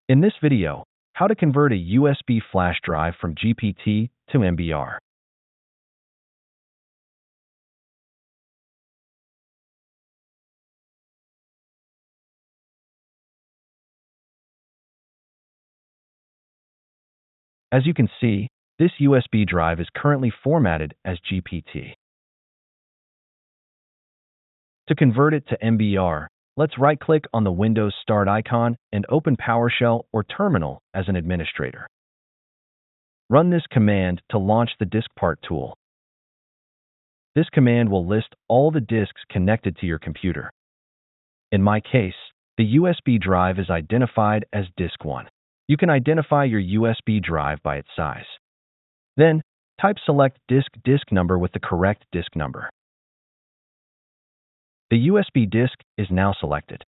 In this video, how to convert a USB flash drive from GPT to MBR. As you can see, this USB drive is currently formatted as GPT. To convert it to MBR, let's right-click on the Windows Start icon and open PowerShell or Terminal as an administrator. Run this command to launch the Diskpart tool. This command will list all the disks connected to your computer. In my case, the USB drive is identified as Disk 1. You can identify your USB drive by its size. Then, type select disk number with the correct disk number. The USB disk is now selected.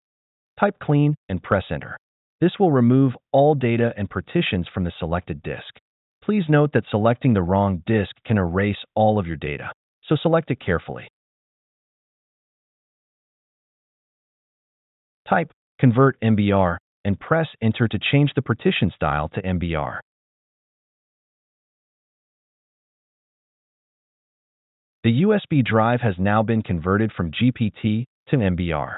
Type clean and press enter. This will remove all data and partitions from the selected disk. Please note that selecting the wrong disk can erase all of your data, so select it carefully. Type Convert MBR and press enter to change the partition style to MBR. The USB drive has now been converted from GPT to MBR.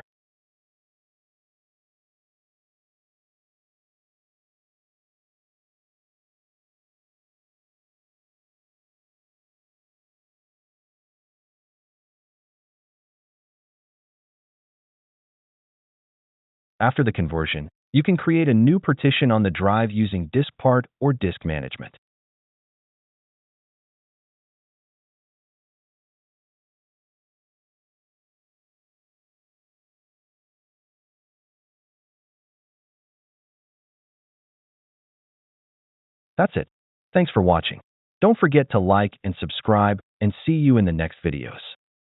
After the conversion, you can create a new partition on the drive using Diskpart or disk management. That's it. Thanks for watching. Don't forget to like and subscribe, and see you in the next videos.